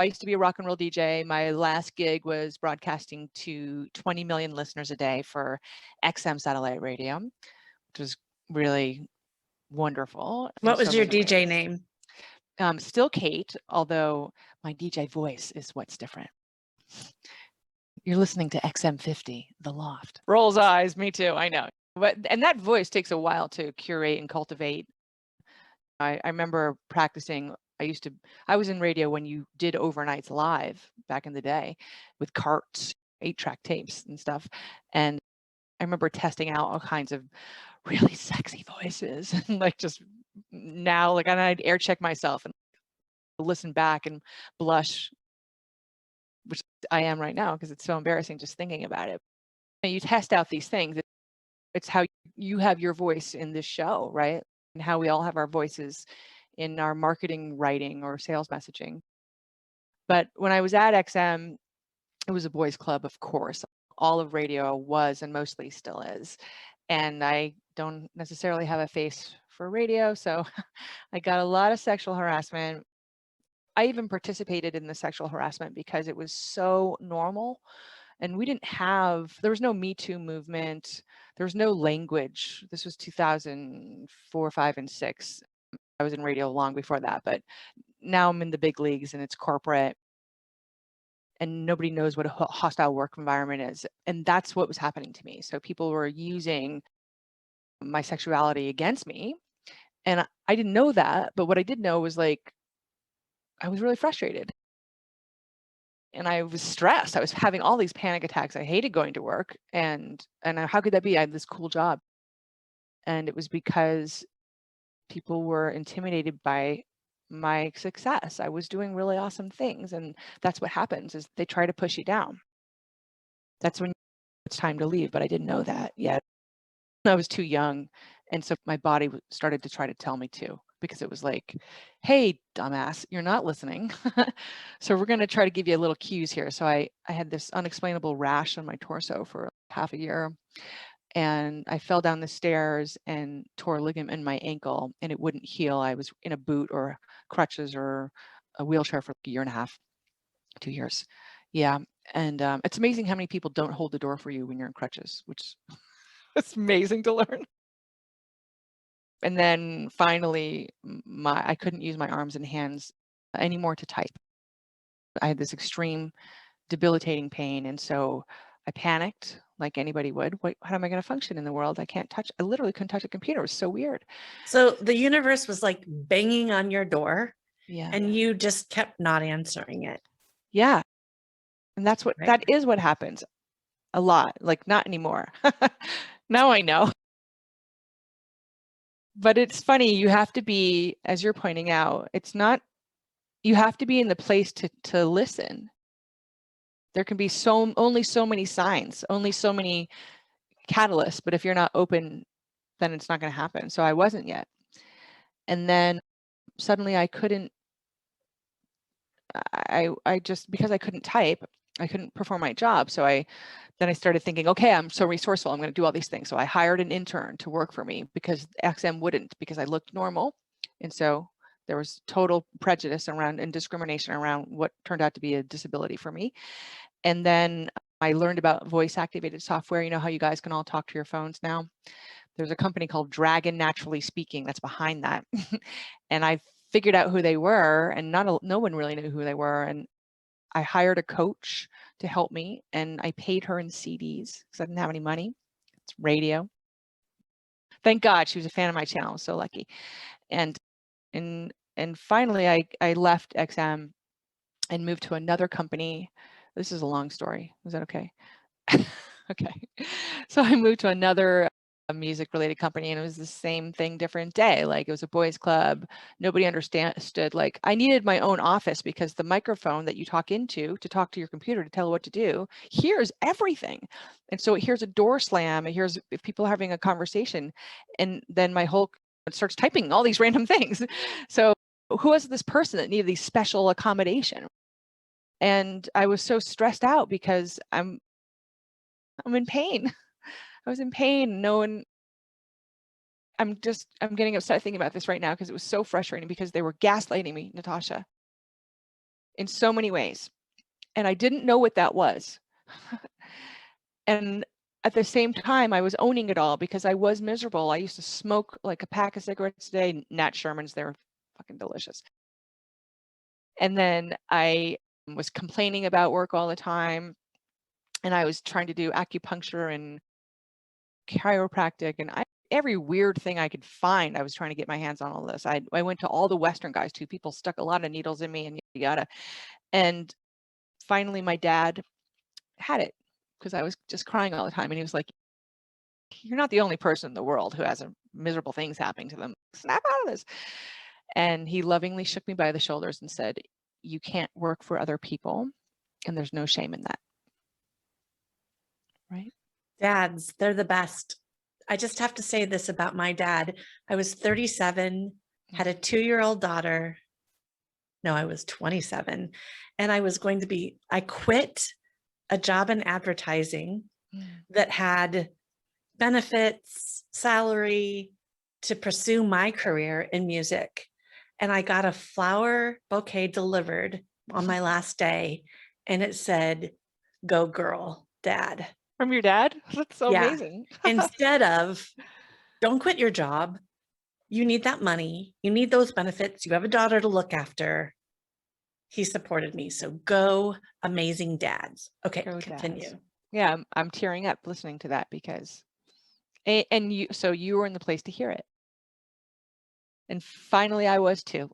I used to be a rock and roll DJ. My last gig was broadcasting to 20 million listeners a day for XM satellite radio, which was really wonderful. What was your DJ name? Still Kate, although my DJ voice is what's different. You're listening to XM50, The Loft. Rolls eyes, me too, I know. And that voice takes a while to curate and cultivate. I remember practicing. I was in radio when you did overnights live back in the day with carts, 8-track tapes and stuff. And I remember testing out all kinds of really sexy voices and like just now, like, and I'd air check myself and listen back and blush, which I am right now because it's so embarrassing just thinking about it. And you test out these things. It's how you have your voice in this show, right? And how we all have our voices in our marketing writing or sales messaging. But when I was at XM, it was a boys club, of course. All of radio was and mostly still is. And I don't necessarily have a face for radio, so I got a lot of sexual harassment. I even participated in the sexual harassment because it was so normal. And there was no Me Too movement. There was no language. This was 2004, 5, and 6. I was in radio long before that, but now I'm in the big leagues and it's corporate and nobody knows what a hostile work environment is. And that's what was happening to me. So people were using my sexuality against me. And I didn't know that, but what I did know was like, I was really frustrated. And I was stressed. I was having all these panic attacks. I hated going to work. And how could that be? I had this cool job. And it was because people were intimidated by my success. I was doing really awesome things. And that's what happens is they try to push you down. That's when it's time to leave. But I didn't know that yet. I was too young. And so my body started to try to tell me to, because it was like, hey, dumbass, you're not listening. So we're going to try to give you a little cues here. So I had this unexplainable rash on my torso for half a year. And I fell down the stairs and tore a ligament in my ankle and it wouldn't heal. I was in a boot or crutches or a wheelchair for like a year and a half, 2 years. Yeah. And it's amazing how many people don't hold the door for you when you're in crutches, which is amazing to learn. And then finally, I couldn't use my arms and hands anymore to type. I had this extreme debilitating pain. And so I panicked like anybody would. How am I going to function in the world? I literally couldn't touch a computer. It was so weird. So the universe was like banging on your door. Yeah. And you just kept not answering it. Yeah. And that is what happens a lot, like not anymore. Now I know. But it's funny, you have to be, as you're pointing out, you have to be in the place to listen. There can be only so many signs, only so many catalysts, but if you're not open, then it's not going to happen. So I wasn't yet. And then suddenly because I couldn't type, I couldn't perform my job. So then I started thinking, okay, I'm so resourceful. I'm going to do all these things. So I hired an intern to work for me because XM wouldn't, because I looked normal. And so there was total prejudice around and discrimination around what turned out to be a disability for me. And then I learned about voice activated software. You know how you guys can all talk to your phones now? There's a company called Dragon Naturally Speaking that's behind that. And I figured out who they were, and no one really knew who they were. And I hired a coach to help me, and I paid her in CDs because I didn't have any money. It's radio. Thank God she was a fan of my channel. I was so lucky. And finally I left XM and moved to another company. This is a long story. Is that okay? Okay. So I moved to another music related company, and it was the same thing, different day. Like it was a boys club. Nobody understood. Like I needed my own office because the microphone that you talk into to talk to your computer to tell what to do hears everything. And so it hears a door slam. It hears if people are having a conversation, and then my whole starts typing all these random things. So who was this person that needed these special accommodation? And I was so stressed out because I'm in pain. I was in pain. I'm getting upset thinking about this right now because it was so frustrating because they were gaslighting me, Natasha. in so many ways. And I didn't know what that was. And at the same time, I was owning it all because I was miserable. I used to smoke like a pack of cigarettes a day, Nat Sherman's, they're fucking delicious. And then I was complaining about work all the time. And I was trying to do acupuncture and chiropractic and every weird thing I could find. I was trying to get my hands on all this. I went to all the Western guys too. People stuck a lot of needles in me and yada. And finally my dad had it because I was just crying all the time. And he was like, you're not the only person in the world who has miserable things happening to them. Snap out of this. And he lovingly shook me by the shoulders and said, you can't work for other people. And there's no shame in that. Right? Dads, they're the best. I just have to say this about my dad. I was 37, had a 2-year-old daughter. No, I was 27. And I quit a job in advertising that had benefits, salary to pursue my career in music. And I got a flower bouquet delivered on my last day. And it said, "Go girl, Dad." From your dad? That's so Yeah. amazing. Instead of, "Don't quit your job. You need that money. You need those benefits. You have a daughter to look after." He supported me. So go amazing dads. Okay, Go continue. dads. Yeah, I'm tearing up listening to that because, and you were in the place to hear it. And finally I was too.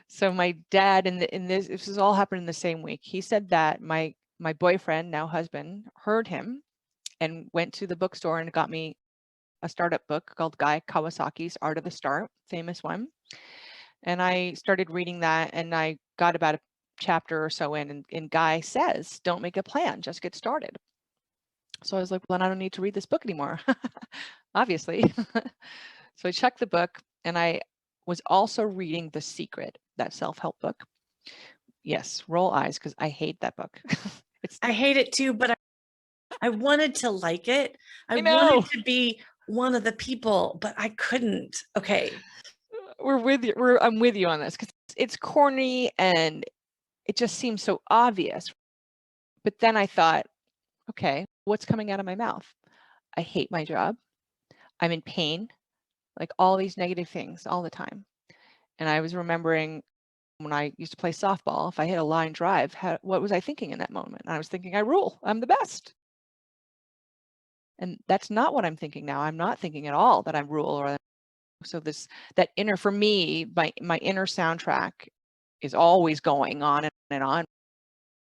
So my dad, this has all happened in the same week. He said that my boyfriend, now husband, heard him and went to the bookstore and got me a startup book called Guy Kawasaki's Art of the Start, famous one. And I started reading that and I got about a chapter or so in, and Guy says, don't make a plan, just get started. So I was like, well, then I don't need to read this book anymore, obviously. So I checked the book and I was also reading The Secret, that self-help book. Yes, roll eyes because I hate that book. I hate it too, but I wanted to like it. I know. wanted to be one of the people, but I couldn't. Okay. We're with you. I'm with you on this because it's corny and it just seems so obvious. But then I thought, okay, what's coming out of my mouth? I hate my job. I'm in pain, like all these negative things all the time. And I was remembering when I used to play softball, if I hit a line drive, what was I thinking in that moment? And I was thinking, I rule, I'm the best. And that's not what I'm thinking now. I'm not thinking at all that I rule or so that inner, for me, my inner soundtrack is always going on and on.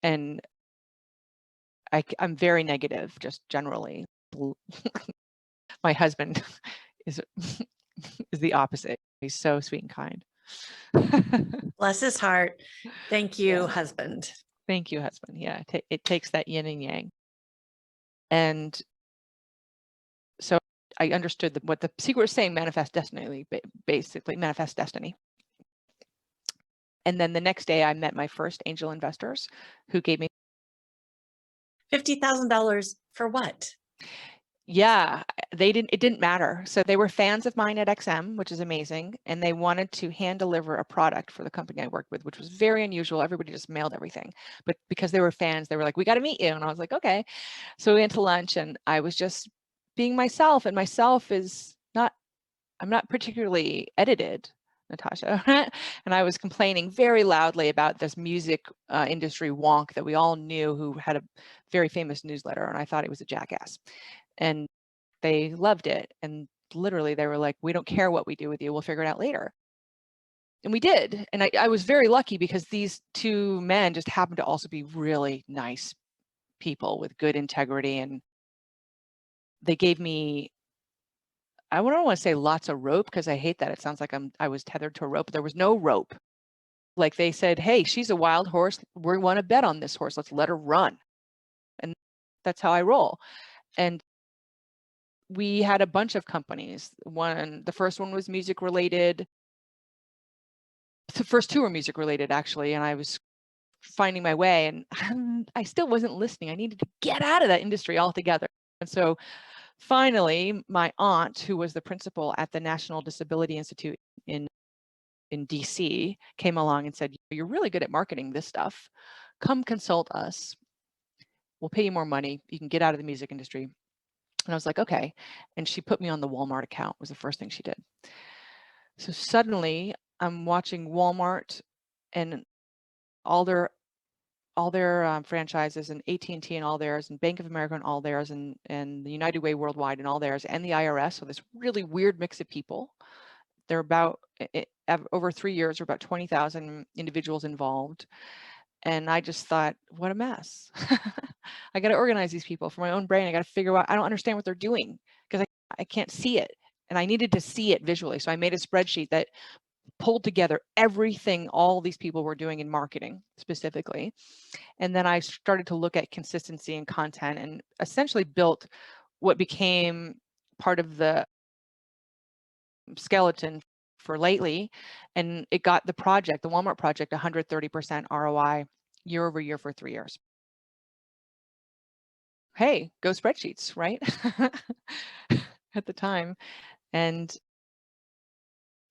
And I'm very negative, just generally. My husband is the opposite. He's so sweet and kind. Bless his heart. Thank you, Yeah. husband. Thank you, husband. Yeah, it takes that yin and yang. And so I understood what the secret was saying, manifest destiny, basically manifest destiny. And then the next day I met my first angel investors who gave me $50,000 for what? Yeah, it didn't matter. So they were fans of mine at XM, which is amazing. And they wanted to hand deliver a product for the company I worked with, which was very unusual. Everybody just mailed everything. But because they were fans, they were like, we got to meet you. And I was like, okay. So we went to lunch and I was just being myself. And myself is I'm not particularly edited, Natasha. And I was complaining very loudly about this music industry wonk that we all knew who had a very famous newsletter. And I thought he was a jackass. And they loved it. And literally they were like, we don't care what we do with you. We'll figure it out later. And we did. And I was very lucky because these two men just happened to also be really nice people with good integrity. And they gave me, I don't want to say lots of rope because I hate that. It sounds like I was tethered to a rope. There was no rope. Like they said, hey, she's a wild horse. We want to bet on this horse. Let's let her run. And that's how I roll. And we had a bunch of companies. The first one was music related. The first two were music related, actually. And I was finding my way and I still wasn't listening. I needed to get out of that industry altogether. And so finally, my aunt, who was the principal at the National Disability Institute in in DC came along and said, "You're really good at marketing this stuff. Come consult us. We'll pay you more money. You can get out of the music industry." And I was like, "Okay." And she put me on the Walmart account, was the first thing she did. So suddenly I'm watching Walmart and all their franchises, and AT&T and all theirs, and Bank of America and all theirs, and the United Way Worldwide and all theirs, and the IRS. So this really weird mix of people. They're about over 3 years, or about 20,000 individuals involved. And I just thought, what a mess. I got to organize these people for my own brain. I got to figure out, I don't understand what they're doing because I can't see it. And I needed to see it visually. So I made a spreadsheet that pulled together everything all these people were doing in marketing specifically. And then I started to look at consistency and content, and essentially built what became part of the skeleton for Lately. And it got the Walmart project, 130% ROI year over year for 3 years. Hey, go spreadsheets, right? At the time. And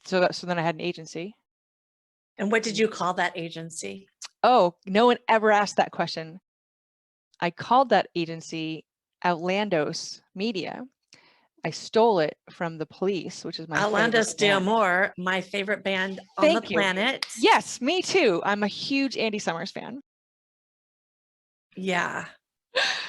so then I had an agency. And what did you call that agency? Oh, no one ever asked that question. I called that agency Outlandos Media. I stole it from the Police, which is my Outlandos favorite band. D'Amour, my favorite band on the Thank you. planet. Yes, me too. I'm a huge Andy Summers fan. Yeah.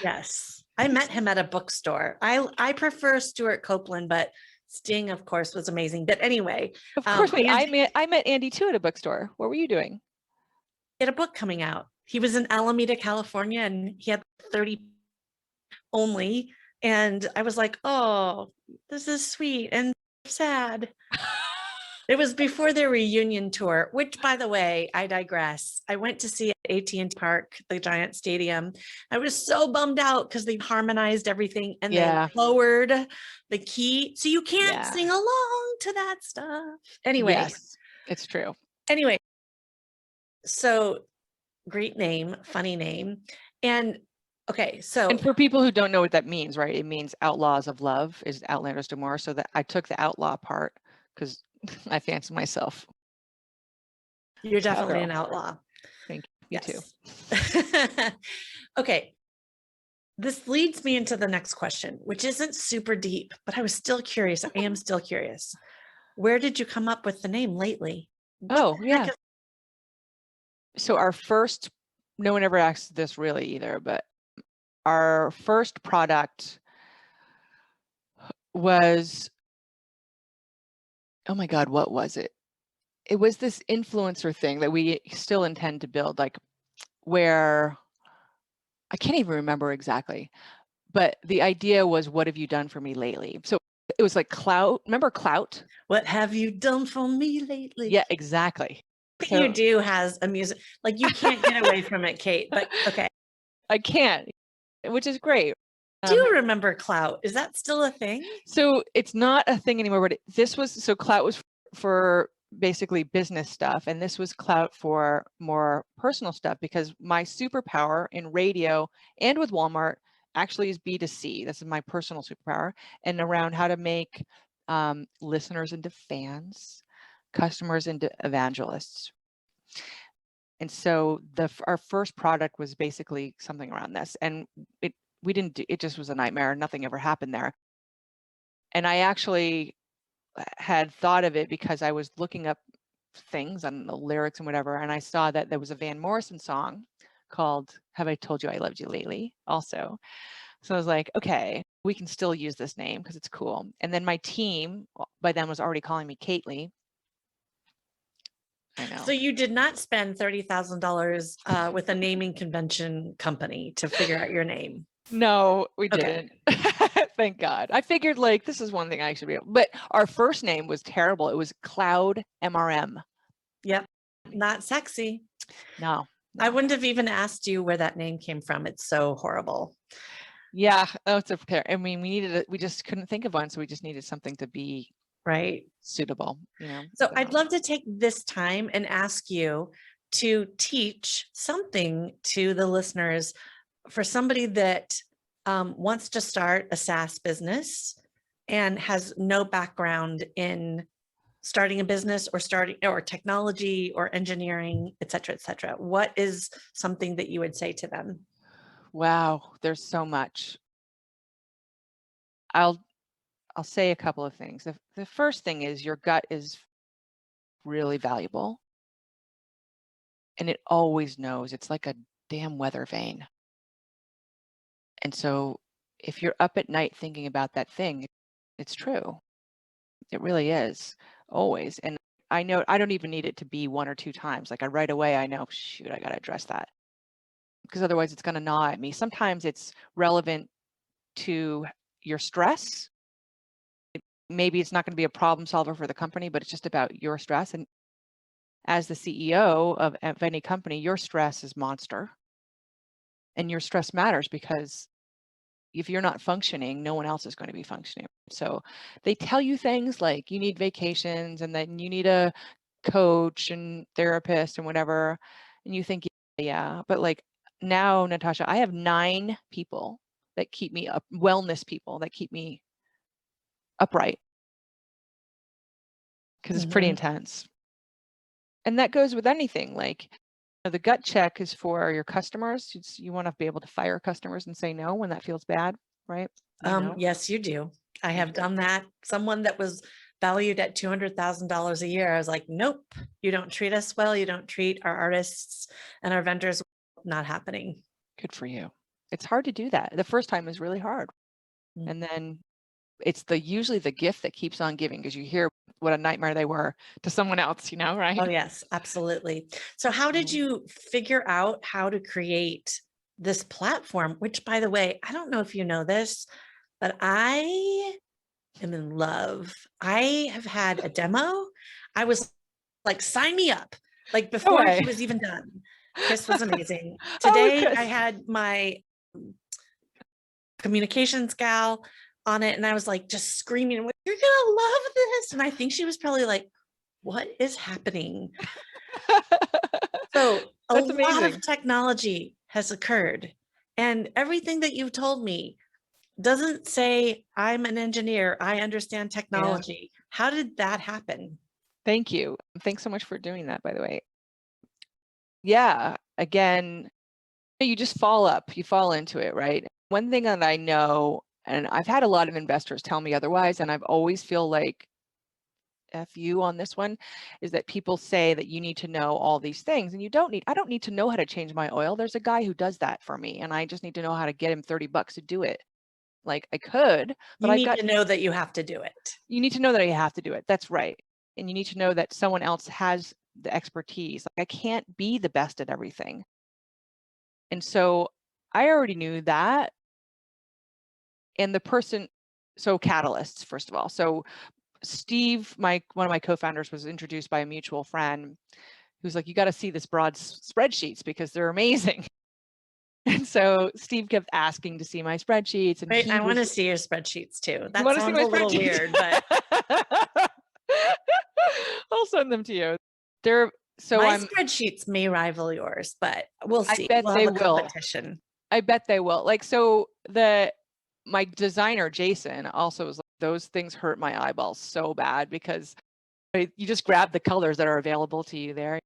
Yes. I met him at a bookstore. I prefer Stuart Copeland, but Sting, of course, was amazing. But anyway, Of course, wait, Andy, I met Andy too at a bookstore. What were you doing? he had a book coming out. He was in Alameda, California, and he had 30 only. And I was like, oh, this is sweet and sad. It was before their reunion tour, which, by the way, I digress. I went to see at AT&T Park, the giant stadium. I was so bummed out because they harmonized everything and Yeah. they lowered the key. So you can't Yeah. sing along to that stuff. Anyway, Yes, it's true. anyway, so great name, funny name. And okay, so And for people who don't know what that means, right? It means Outlaws of Love is Outlandos D'Amour. So that I took the outlaw part because I fancy myself. you're definitely Cowgirl. an outlaw. Thank you. Me too. Okay. This leads me into the next question, which isn't super deep, but I was still curious. I am still curious. Where did you come up with the name Lately? Oh, yeah. So no one ever asked this really either, but our first product was, oh my God, what was it? It was this influencer thing that we still intend to build, like where I can't even remember exactly, but the idea was, what have you done for me lately? So it was like Clout. Remember Clout? What have you done for me lately? Yeah, exactly. So, you do has a music, like you can't get away from it, Kate, but okay. I can't, which is great. Do you remember Clout? Is that still a thing? So it's not a thing anymore, but Clout was for basically business stuff, and this was Clout for more personal stuff, because my superpower in radio and with Walmart actually is B2C. This is my personal superpower, and around how to make listeners into fans, customers into evangelists. And so our first product was basically something around this, and it just was a nightmare. Nothing ever happened there. And I actually had thought of it because I was looking up things on the lyrics and whatever, and I saw that there was a Van Morrison song called Have I Told You I Loved You Lately also. So I was like, okay, we can still use this name because it's cool. And then my team by then was already calling me Kately. I know. So you did not spend $30,000 with a naming convention company to figure out your name. No, we didn't. Thank God. I figured like this is one thing I should be able, but our first name was terrible. It was Cloud MRM. Yep. Not sexy. No. I wouldn't have even asked you where that name came from. It's so horrible. Yeah. Oh, it's okay. I mean, we just couldn't think of one. So we just needed something to be right. Suitable, you know. So I'd love to take this time and ask you to teach something to the listeners for somebody that wants to start a SaaS business and has no background in starting a business or technology or engineering, et cetera, what is something that you would say to them? Wow, there's so much. I'll say a couple of things. The first thing is your gut is really valuable, and it always knows. It's like a damn weather vane. And so if you're up at night thinking about that thing, it's true. It really is, always. And I know I don't even need it to be 1 or 2 times. Like right away, I know, shoot, I got to address that, because otherwise it's going to gnaw at me. Sometimes it's relevant to your stress. Maybe it's not going to be a problem solver for the company, but it's just about your stress. And as the CEO of any company, your stress is monster. And your stress matters, because if you're not functioning, no one else is going to be functioning. So they tell you things like you need vacations, and then you need a coach and therapist and whatever. And you think, yeah, but like now, Natasha, I have 9 people that keep me up, wellness people that keep me upright, because it's pretty intense. And that goes with anything. Like, the gut check is for your customers. You want to be able to fire customers and say no when that feels bad, right? Yes, you do. I have done that. Someone that was valued at $200,000 a year, I was like, nope, you don't treat us well. You don't treat our artists and our vendors. Not happening. Good for you. It's hard to do that. The first time is really hard. And then it's usually the gift that keeps on giving, because you hear what a nightmare they were to someone else, right? Oh, yes, absolutely. So how did you figure out how to create this platform, which, by the way, I don't know if you know this, but I am in love. I have had a demo. I was like, sign me up, like No before way. he was even done. Chris was amazing. Oh, Today I Chris. had my communications gal on it, and I was like just screaming, you're gonna love this. And I think she was probably like, what is happening? So a That's lot amazing. of technology has occurred, and everything that you've told me doesn't say I'm an engineer, I understand Yeah. technology. How did that happen? Thank you. Thanks so much for doing that, by the way. Yeah. Again, you just you fall into it, right? One thing that I know, and I've had a lot of investors tell me otherwise, and I've always feel like F you on this one, is that people say that you need to know all these things, and I don't need to know how to change my oil. There's a guy who does that for me, and I just need to know how to get him $30 to do it. Like, I could, but You need to know that you have to do it. you need to know that you have to do it. That's right. And you need to know that someone else has the expertise. Like, I can't be the best at everything. And so I already knew that. And so catalysts, first of all. So Steve, one of my co-founders, was introduced by a mutual friend who's like, you got to see this broad spreadsheets because they're amazing. And so Steve kept asking to see my spreadsheets, and Right? I want to see your spreadsheets too. That sounds a little weird, but I'll send them to you. my spreadsheets may rival yours, but we'll see. I bet We'll they have a will. competition. I bet they will. Like, so my designer, Jason, also was like, those things hurt my eyeballs so bad, because you just grab the colors that are available to you there.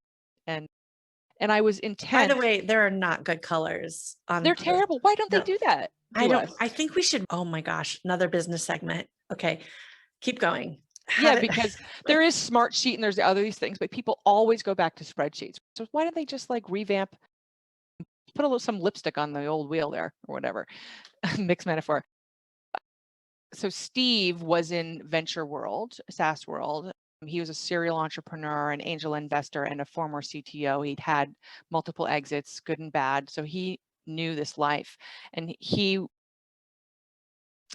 And I was intent. By the way, there are not good colors on. They're terrible. Why don't they No, do that I to don't. us? I think we should. Oh my gosh, another business segment. Okay, keep going. Yeah, because there is Smartsheet and there's these things, but people always go back to spreadsheets. So why don't they just like revamp, put some lipstick on the old wheel there or whatever? Mixed metaphor. So Steve was in venture world, SaaS world. He was a serial entrepreneur, an angel investor, and a former CTO. He'd had multiple exits, good and bad. So he knew this life. And he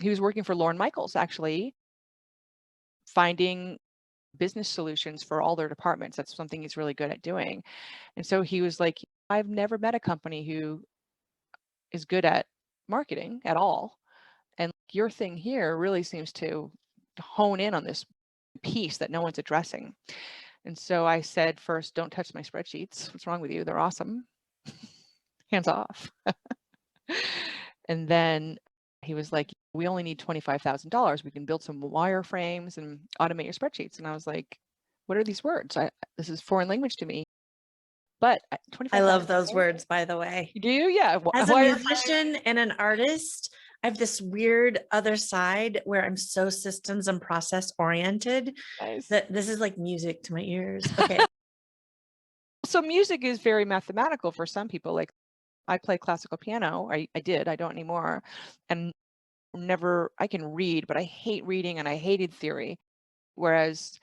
was working for Lorne Michaels, actually, finding business solutions for all their departments. That's something he's really good at doing. And so he was like, I've never met a company who is good at marketing at all. And your thing here really seems to hone in on this piece that no one's addressing. And so I said, first, don't touch my spreadsheets. What's wrong with you? They're awesome. Hands off. And then he was like, we only need $25,000. We can build some wireframes and automate your spreadsheets. And I was like, what are these words? This is foreign language to me. But I 25,000. love those words, by the way. Do you? Yeah. As a Why are musician and an artist, I have this weird other side where I'm so systems and process oriented nice. that this is like music to my ears. Okay. So music is very mathematical for some people. Like I play classical piano. I did. I don't anymore. And I can read, but I hate reading and I hated theory. Whereas,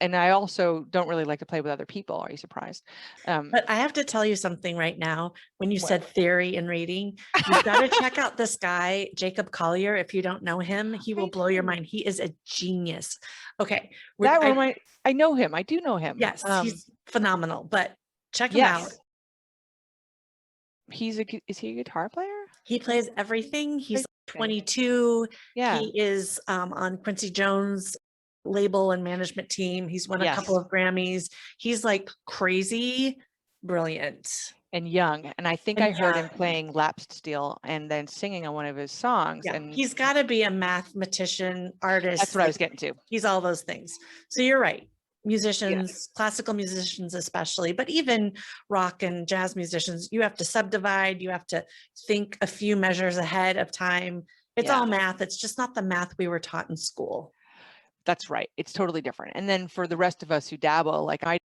and I also don't really like to play with other people. Are you surprised? But I have to tell you something right now. When you What? said theory and reading, you've got to check out this guy, Jacob Collier. If you don't know him, he will I blow your do. mind. He is a genius. Okay. That I know him. I do know him. Yes, he's phenomenal, but check him out. Yes. Is he a guitar player? He plays everything. He's Okay. 22. Yeah. He is on Quincy Jones' label and management team. He's won a couple Yes. of Grammys. He's like crazy brilliant. And young. And I think And I heard him young. playing lap steel and then singing on one of his songs. Yeah, And he's got to be a mathematician, artist. that's what I was getting to. He's all those things. So you're right. Musicians, Yes. classical musicians especially, but even rock and jazz musicians, you have to subdivide, you have to think a few measures ahead of time. It's Yeah. all math. It's just not the math we were taught in school. That's right. It's totally different. And then for the rest of us who dabble, like I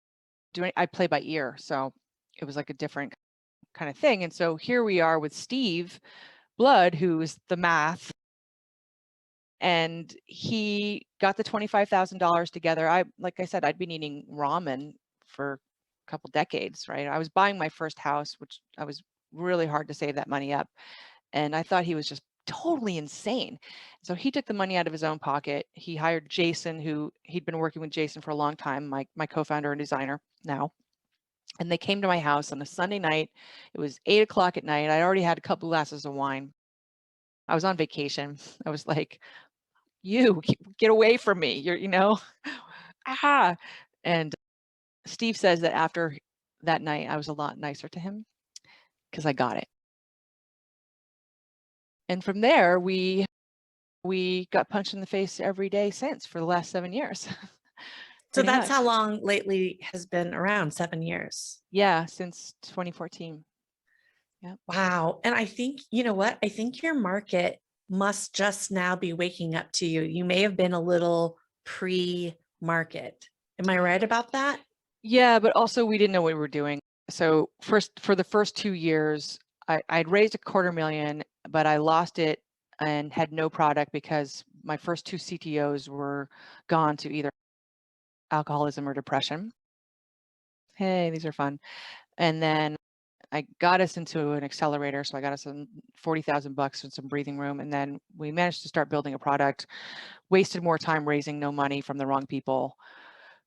play by ear. So it was like a different kind of thing. And so here we are with Steve Blood, who is the math. And he got the $25,000 together. Like I said, I'd been eating ramen for a couple decades, right? I was buying my first house, which I was really hard to save that money up. And I thought he was just totally insane. So he took the money out of his own pocket. He hired Jason, who he'd been working with Jason for a long time, my co-founder and designer now. And they came to my house on a Sunday night. It was 8 o'clock at night. I already had a couple glasses of wine. I was on vacation. I was like, you get away from me. Aha. And Steve says that after that night, I was a lot nicer to him because I got it. And from there, we got punched in the face every day since for the last 7 years. So Pretty that's much. how long Lately has been around, 7 years. Yeah, since 2014. Yeah. Wow. And I think, you know what? I think your market must just now be waking up to you. You may have been a little pre-market. Am I right about that? Yeah, but also we didn't know what we were doing. So for the first 2 years, I'd raised $250,000, but I lost it and had no product because my first 2 CTOs were gone to either alcoholism or depression. Hey, these are fun. And then I got us into an accelerator. So I got us some $40,000 and some breathing room. And then we managed to start building a product, wasted more time raising no money from the wrong people.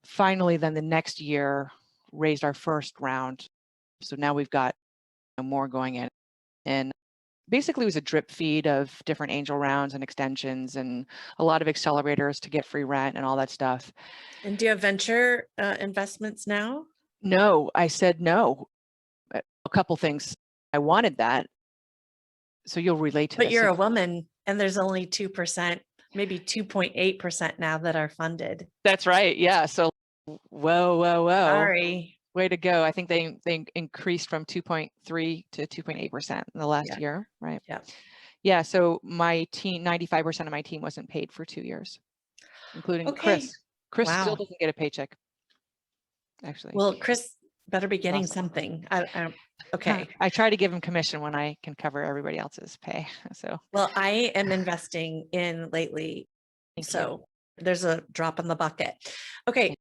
Finally, then the next year raised our first round. So now we've got more going in. And basically it was a drip feed of different angel rounds and extensions and a lot of accelerators to get free rent and all that stuff. And do you have venture investments now? No, I said no. A couple things. I wanted that. So you'll relate to But this. you're a woman and there's only 2%, maybe 2.8% now that are funded. That's right. Yeah. So whoa. Sorry. Way to go. I think they increased from 2.3 to 2.8% in the last year, right? Yeah. Yeah. So my team, 95% of my team wasn't paid for 2 years, including Chris. Chris still doesn't get a paycheck, actually. Well, Chris better be getting something. Okay. I try to give him commission when I can cover everybody else's pay. So. Well, I am investing in Lately. So there's a drop in the bucket. Okay.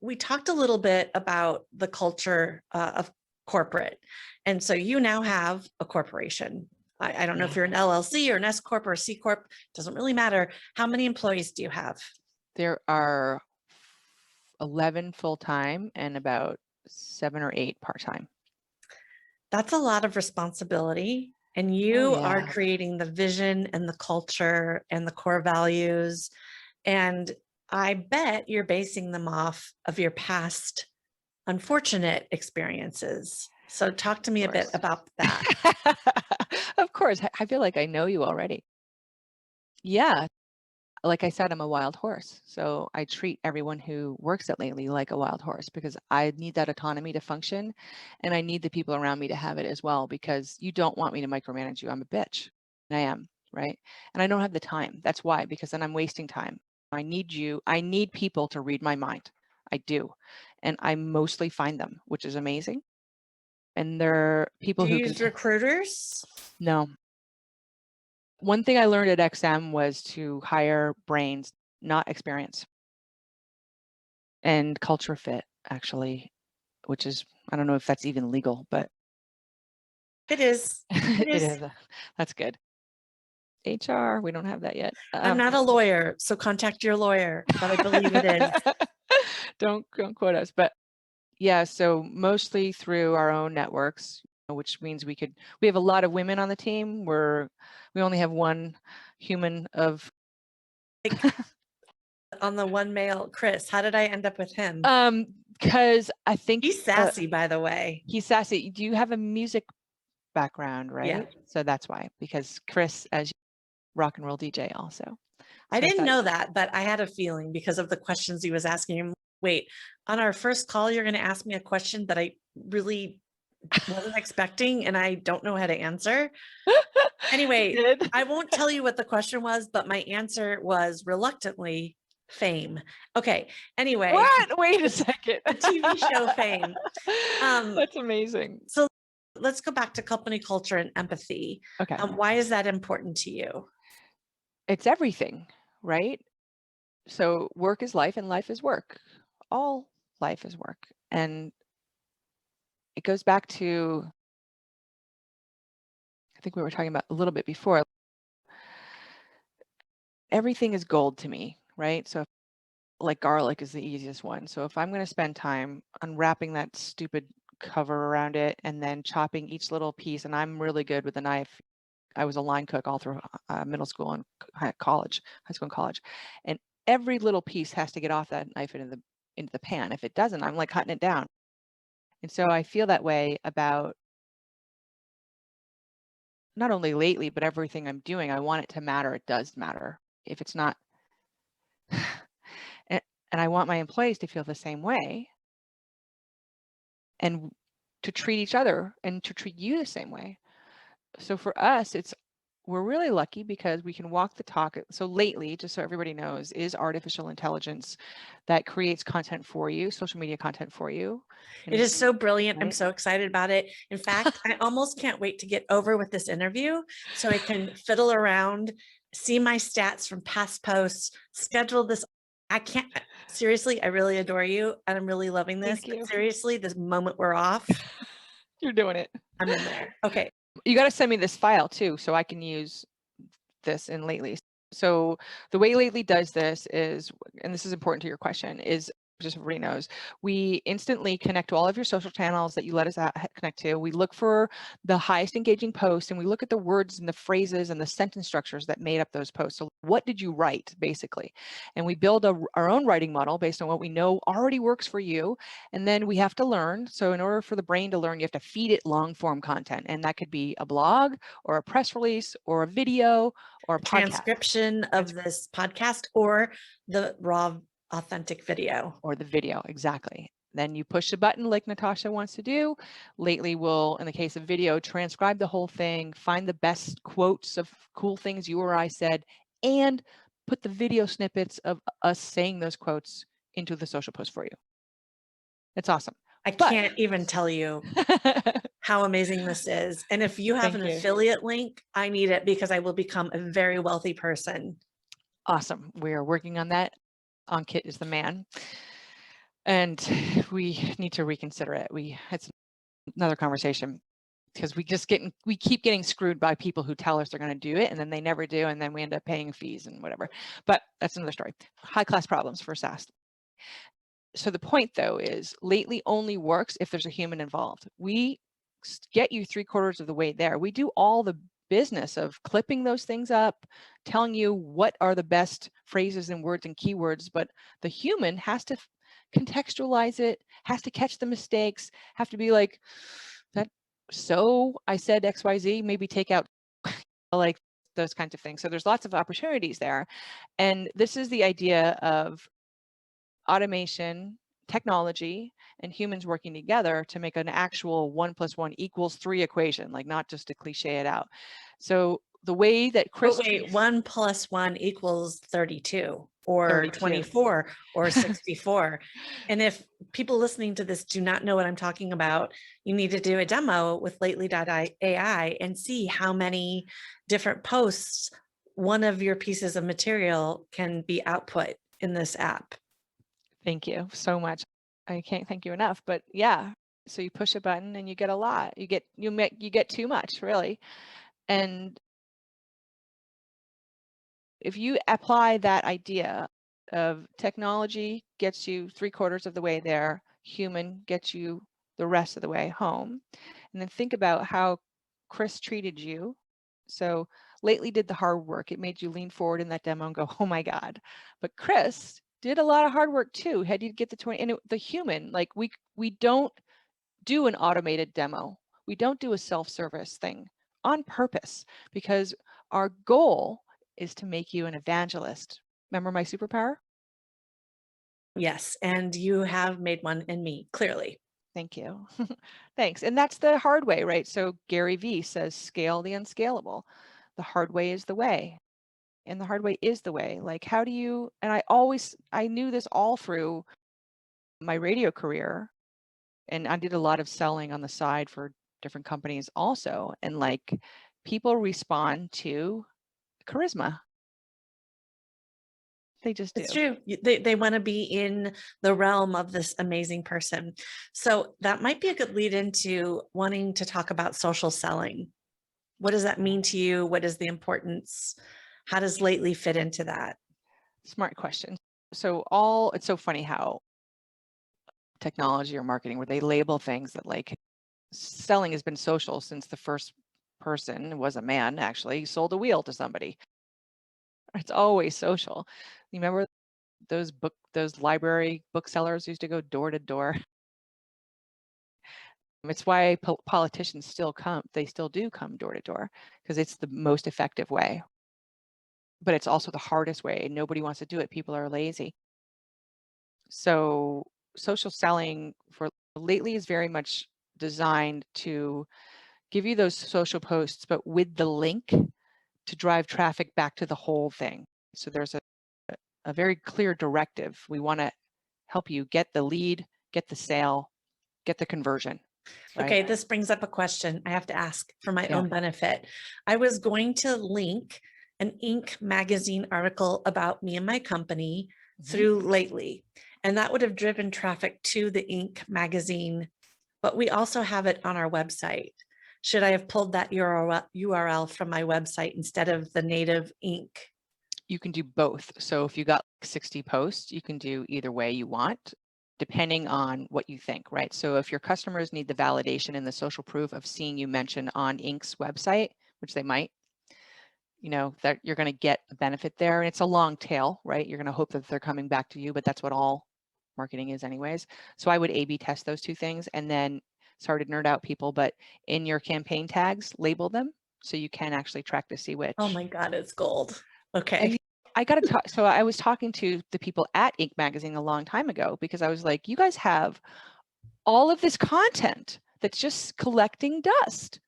We talked a little bit about the culture of corporate. And so you now have a corporation. I don't know if you're an LLC or an S Corp or a C Corp, doesn't really matter. How many employees do you have? There are 11 full-time and about 7 or 8 part-time. That's a lot of responsibility. And you are creating the vision and the culture and the core values. And I bet you're basing them off of your past unfortunate experiences. So talk to me a bit about that. Of course. I feel like I know you already. Yeah. like I said, I'm a wild horse. So I treat everyone who works at Lately like a wild horse because I need that autonomy to function, and I need the people around me to have it as well, because you don't want me to micromanage you. I'm a bitch. And I am, right? And I don't have the time. That's why, because then I'm wasting time. I need people to read my mind. I do. And I mostly find them, which is amazing. And they're people Do you who can use recruiters? no. One thing I learned at XM was to hire brains, not experience, and culture fit, actually, which is, I don't know if that's even legal, but It is. It it is. is. That's good. HR, we don't have that yet. I'm not a lawyer, so contact your lawyer, but I believe it is. Don't quote us, but yeah, so mostly through our own networks, which means we have a lot of women on the team. We only have one human of On the one male, Chris, how did I end up with him? because I think He's sassy, by the way. he's sassy. Do you have a music background, Yeah. right? So that's why, because Chris, as rock and roll DJ also. I So didn't thought- know that, but I had a feeling because of the questions he was asking him. Wait, on our first call, you're going to ask me a question that I really wasn't expecting and I don't know how to answer. Anyway, did. I won't tell you what the question was, but my answer was reluctantly Fame. Okay. Anyway, What? Wait a second. the TV show Fame. That's amazing. So let's go back to company culture and empathy. Okay. Why is that important to you? It's everything, right? So work is life and life is work. All life is work. And it goes back to, I think we were talking about a little bit before, everything is gold to me, right? So like garlic is the easiest one. So if I'm going to spend time unwrapping that stupid cover around it and then chopping each little piece, and I'm really good with a knife. I was a line cook all through middle school and high school and college, and every little piece has to get off that knife into the pan. If it doesn't, I'm like cutting it down. And so I feel that way about not only Lately, but everything I'm doing. I want it to matter. It does matter. If it's not, and I want my employees to feel the same way, and to treat each other and to treat you the same way. So for us, we're really lucky because we can walk the talk. So Lately, just so everybody knows, is artificial intelligence that creates content for you, social media content for you. It is so brilliant. I'm right? so excited about it. In fact, I almost can't wait to get over with this interview so I can fiddle around, see my stats from past posts, schedule this. I can't, seriously, I really adore you and I'm really loving this. Thank you. But seriously, this moment we're off, You're doing it. I'm in there. Okay. You got to send me this file too, so I can use this in Lately. So the way Lately does this is, and this is important to your question, is just everybody knows, we instantly connect to all of your social channels that you let us connect to. We look for the highest engaging posts, and we look at the words and the phrases and the sentence structures that made up those posts. So what did you write, basically? And we build our own writing model based on what we know already works for you. And then we have to learn. So in order for the brain to learn, you have to feed it long form content. And that could be a blog or a press release or a video or a podcast. Transcription of this podcast or the raw authentic video. Or the video, exactly. Then you push a button like Natasha wants to do. Lately will, in the case of video, transcribe the whole thing, find the best quotes of cool things you or I said, and put the video snippets of us saying those quotes into the social post for you. It's awesome. I can't even tell you how amazing this is. And if you have an affiliate link, I need it because I will become a very wealthy person. Awesome. We are working on that. Ankit is the man. And we need to reconsider it. It's another conversation because we keep getting screwed by people who tell us they're going to do it and then they never do. And then we end up paying fees and whatever. But that's another story. High class problems for SaaS. So the point though is Lately only works if there's a human involved. We get you 3/4 of the way there. We do all the business of clipping those things up, telling you what are the best phrases and words and keywords, but the human has to contextualize it, has to catch the mistakes, have to be like, that, so I said XYZ, maybe take out like those kinds of things. So there's lots of opportunities there. And this is the idea of automation, technology, and humans working together to make an actual 1+1=3 equation, like not just to cliche it out. So the way that But Chris wait, 1 + 1 = 32 or 32. 24 or 64. And if people listening to this do not know what I'm talking about, you need to do a demo with Lately.ai and see how many different posts one of your pieces of material can be output in this app. Thank you so much. I can't thank you enough, but yeah. So you push a button and you get a lot. You get too much, really. And if you apply that idea of technology gets you 3/4 of the way there, human gets you the rest of the way home, and then think about how Chris treated you. So Lately did the hard work. It made you lean forward in that demo and go, oh my God. But Chris did a lot of hard work too. Had you get the 20 and the human, like we don't do an automated demo. We don't do a self-service thing on purpose because our goal is to make you an evangelist. Remember my superpower? Yes, and you have made one in me, clearly. Thank you. Thanks. And that's the hard way, right? So Gary Vee says, scale the unscalable. The hard way is the way. And the hard way is the way. Like, how do you, and I knew this all through my radio career. And I did a lot of selling on the side for different companies also. And like, people respond to charisma. They just do. It's true. They want to be in the realm of this amazing person. So that might be a good lead into wanting to talk about social selling. What does that mean to you? What is the importance? How does Lately fit into that? Smart question. So it's so funny how technology or marketing, where they label things that like selling has been social since the first person was a man, actually, he sold a wheel to somebody. It's always social. You remember those library booksellers used to go door to door? It's why politicians they still do come door to door, because it's the most effective way. But it's also the hardest way. Nobody wants to do it. People are lazy. So social selling for Lately is very much designed to give you those social posts, but with the link to drive traffic back to the whole thing. So there's a very clear directive. We want to help you get the lead, get the sale, get the conversion, right? Okay, this brings up a question I have to ask for my Yeah. own benefit. I was going to link an Inc. magazine article about me and my company through Lately, and that would have driven traffic to the Inc. magazine, but we also have it on our website. Should I have pulled that URL from my website instead of the native Inc.? You can do both. So if you got 60 posts, you can do either way you want, depending on what you think, right? So if your customers need the validation and the social proof of seeing you mentioned on Inc.'s website, which they might, that you're going to get a benefit there. And it's a long tail, right? You're going to hope that they're coming back to you, but that's what all marketing is anyways. So I would A/B test those two things. And then, sorry to nerd out people, but in your campaign tags, label them so you can actually track to see which. Oh my God, it's gold. Okay. And I got to talk. So I was talking to the people at Inc. magazine a long time ago, because I was like, you guys have all of this content that's just collecting dust.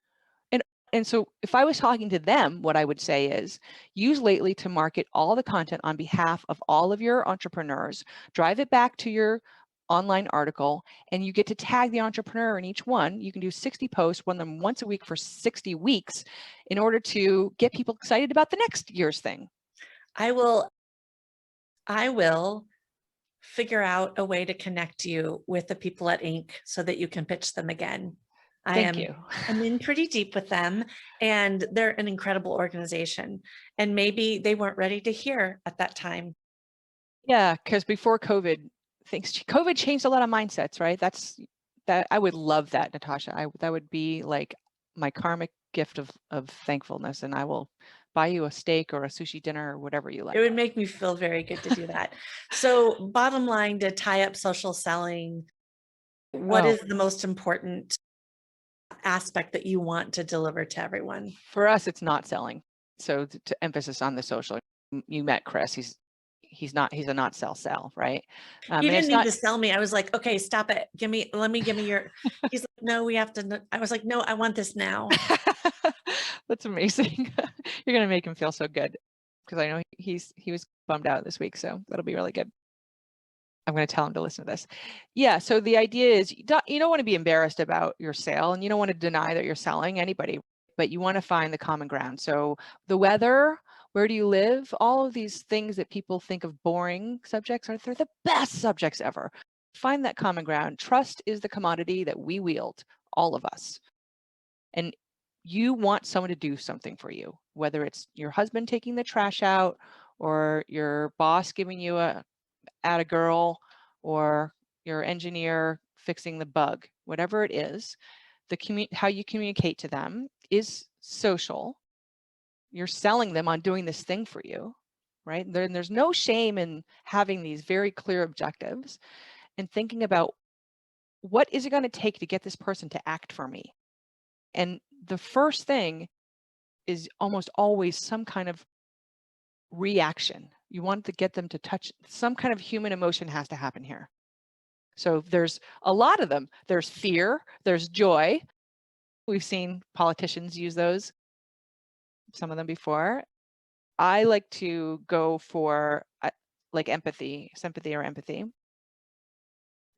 And so if I was talking to them, what I would say is use Lately to market all the content on behalf of all of your entrepreneurs, drive it back to your online article, and you get to tag the entrepreneur in each one. You can do 60 posts, run them once a week for 60 weeks in order to get people excited about the next year's thing. I will figure out a way to connect you with the people at Inc. so that you can pitch them again. Thank you. I'm in pretty deep with them, and they're an incredible organization. And maybe they weren't ready to hear at that time. Yeah, because before COVID, COVID changed a lot of mindsets, right? That I would love that, Natasha. That would be like my karmic gift of thankfulness, and I will buy you a steak or a sushi dinner or whatever you like. It would make me feel very good to do that. So bottom line, to tie up social selling, what is the most important aspect that you want to deliver to everyone? For us, it's not selling. So to emphasis on the social, you met Chris. He's a not sell, right? He And didn't it's need not. to sell me. I was like, okay, stop it. Let me give me your, he's like, no, we have to, I was like, no, I want this now. That's amazing. You're gonna make him feel so good because I know he was bummed out this week, so that'll be really good. I'm going to tell him to listen to this. Yeah. So the idea is you don't want to be embarrassed about your sale, and you don't want to deny that you're selling anybody, but you want to find the common ground. So the weather, where do you live? All of these things that people think of boring subjects they're the best subjects ever. Find that common ground. Trust is the commodity that we wield, all of us. And you want someone to do something for you, whether it's your husband taking the trash out or your boss giving you at a girl or your engineer fixing the bug, whatever it is, how you communicate to them is social. You're selling them on doing this thing for you, right? There's no shame in having these very clear objectives and thinking about what is it going to take to get this person to act for me. And the first thing is almost always some kind of reaction. You want to get them to touch some kind of human emotion has to happen here. So there's a lot of them. There's fear, there's joy. We've seen politicians use those, some of them before. I like to go for like sympathy or empathy.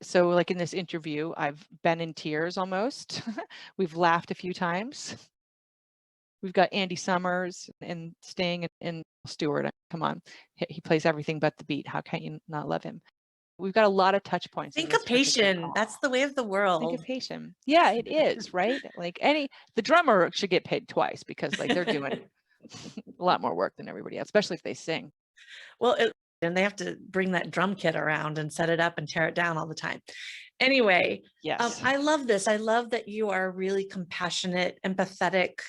So like in this interview, I've been in tears almost. We've laughed a few times. We've got Andy Summers and staying in Stewart. Come on, he plays everything but the beat. How can you not love him? We've got a lot of touch points in this particular Syncopation. call. That's the way of the world. Syncopation. Yeah, it is, right? Like the drummer should get paid twice because like they're doing a lot more work than everybody else, especially if they sing. Well, and they have to bring that drum kit around and set it up and tear it down all the time. Anyway, Yes. I love this. I love that you are a really compassionate, empathetic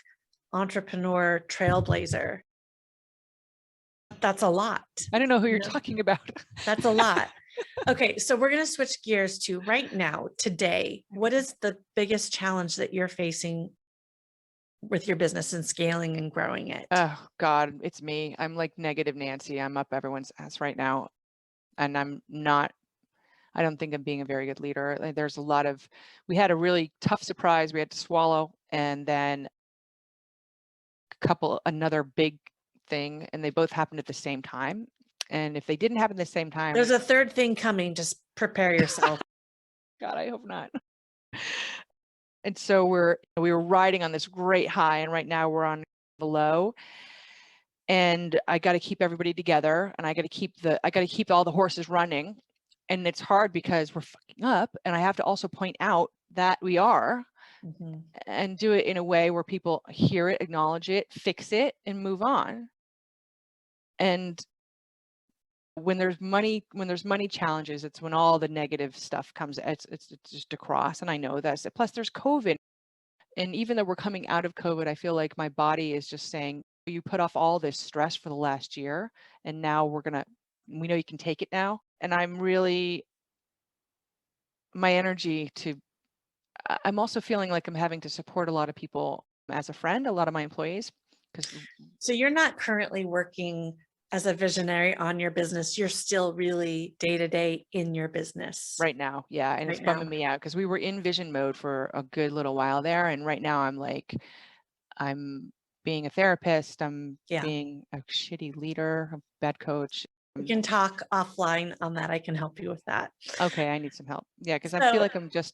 entrepreneur trailblazer. That's a lot. I don't know who you're Yeah. talking about. That's a lot. Okay, so we're going to switch gears to right now, today. What is the biggest challenge that you're facing with your business and scaling and growing it? Oh God, it's me. I'm like negative Nancy. I'm up everyone's ass right now. And I don't think I'm being a very good leader. Like, we had a really tough surprise we had to swallow, and then another big thing, and they both happened at the same time. And if they didn't happen at the same time, There's a third thing coming. Just prepare yourself. God, I hope not. And so we were riding on this great high, and right now we're on the low. And I got to keep everybody together, and I got to keep all the horses running. And it's hard because we're fucking up, and I have to also point out that we are, and do it in a way where people hear it, acknowledge it, fix it, and move on. And when there's money challenges, it's when all the negative stuff comes. It's just across, and I know this. Plus, there's COVID, and even though we're coming out of COVID, I feel like my body is just saying, "You put off all this stress for the last year, and now we know you can take it now." And I'm really my energy to. I'm also feeling like I'm having to support a lot of people as a friend, a lot of my employees, because So you're not currently working as a visionary on your business. You're still really day to day in your business. right now, yeah, and it's bumming me out because we were in vision mode for a good little while there, and right now I'm being a therapist, I'm being a shitty leader, a bad coach. We can talk offline on that. I can help you with that. Okay, I need some help. Yeah, because I feel like I'm just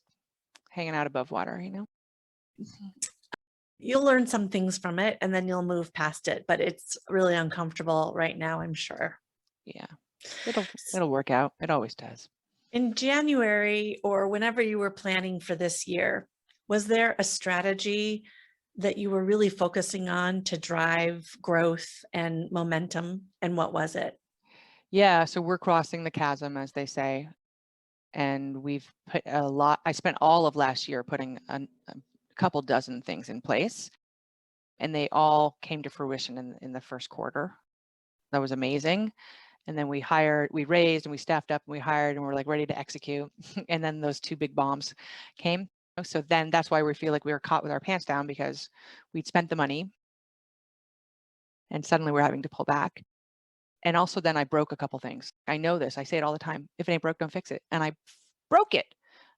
hanging out above water, You'll learn some things from it and then you'll move past it, but it's really uncomfortable right now, I'm sure. Yeah, it'll work out. It always does. In January or whenever you were planning for this year, was there a strategy that you were really focusing on to drive growth and momentum? And what was it? Yeah, so we're crossing the chasm, as they say. And we've put I spent all of last year putting a couple dozen things in place, and they all came to fruition in the first quarter. That was amazing. And then we raised and we staffed up and we hired and we're like ready to execute. And then those two big bombs came. So then that's why we feel like we were caught with our pants down, because we'd spent the money. and suddenly we're having to pull back. And also then I broke a couple things. I know this, I say it all the time. If it ain't broke, don't fix it. And I broke it.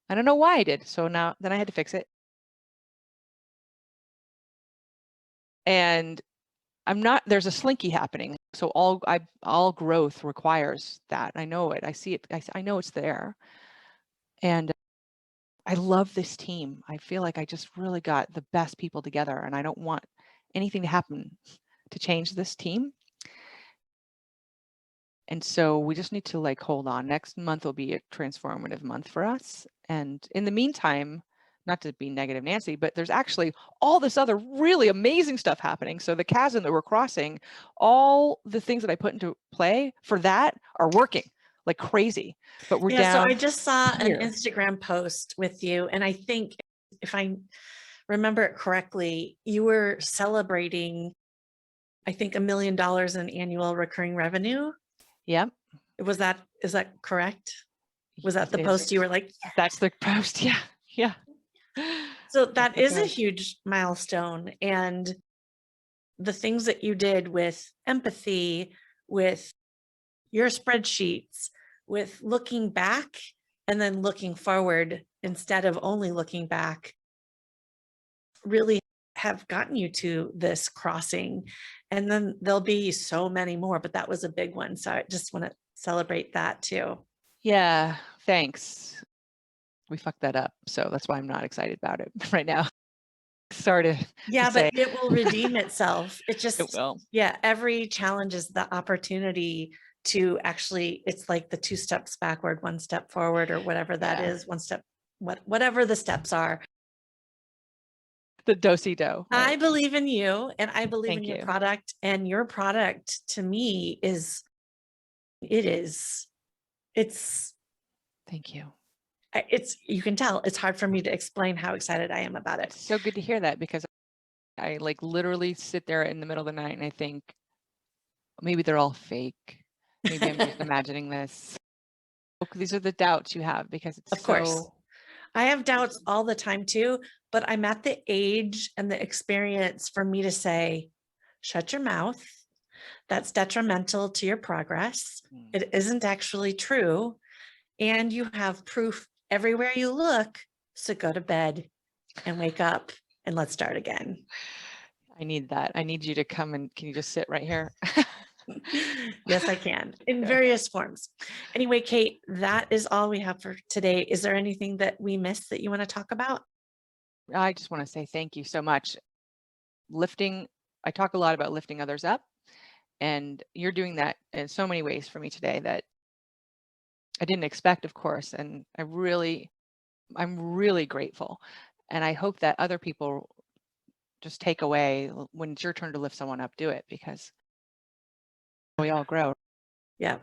I don't know why I did. So now then I had to fix it. And there's a slinky happening. So all growth requires that. I know it. I see it. I know it's there. And I love this team. I feel like I just really got the best people together, and I don't want anything to happen to change this team. And so we just need to like hold on. Next month will be a transformative month for us. And in the meantime, not to be negative Nancy, but there's actually all this other really amazing stuff happening. So the chasm that we're crossing, all the things that I put into play for that are working like crazy, but we're Yeah, so down I just saw here. an Instagram post with you, and I think if I remember it correctly, you were celebrating, I think, $1 million in annual recurring revenue. Yep. Is that correct? Was that the Is post you were like, yeah. That's the post. Yeah. Yeah. So That's that the is a post. huge milestone. And the things that you did with empathy, with your spreadsheets, with looking back and then looking forward instead of only looking back, really have gotten you to this crossing. And then there'll be so many more, but that was a big one. So I just want to celebrate that too. Yeah. Thanks. We fucked that up. So that's why I'm not excited about it right now. Sorry to Yeah, say. but it will redeem itself. It It just, will. yeah, every challenge is the opportunity to actually, it's like the 2 steps backward, 1 step forward, or whatever that Yeah. is, 1 step, whatever the steps are. The do-si-do. I Right. believe in you, and I believe in Thank your you. product, and your product to me it's Thank you. you can tell it's hard for me to explain how excited I am about it. It's so good to hear that, because I like literally sit there in the middle of the night and I think maybe they're all fake. Maybe I'm just imagining this. These are the doubts you have because it's Of course. so. I have doubts all the time too, but I'm at the age and the experience for me to say, shut your mouth. That's detrimental to your progress. It isn't actually true. And you have proof everywhere you look. So go to bed and wake up and let's start again. I need that. I need you to come and can you just sit right here? Yes, I can in Okay. various forms. Anyway, Kate, that is all we have for today. Is there anything that we missed that you want to talk about? I just want to say thank you so much. I talk a lot about lifting others up, and you're doing that in so many ways for me today that I didn't expect, of course. And I'm really grateful. And I hope that other people just take away when it's your turn to lift someone up, do it, because we all grow. Yeah.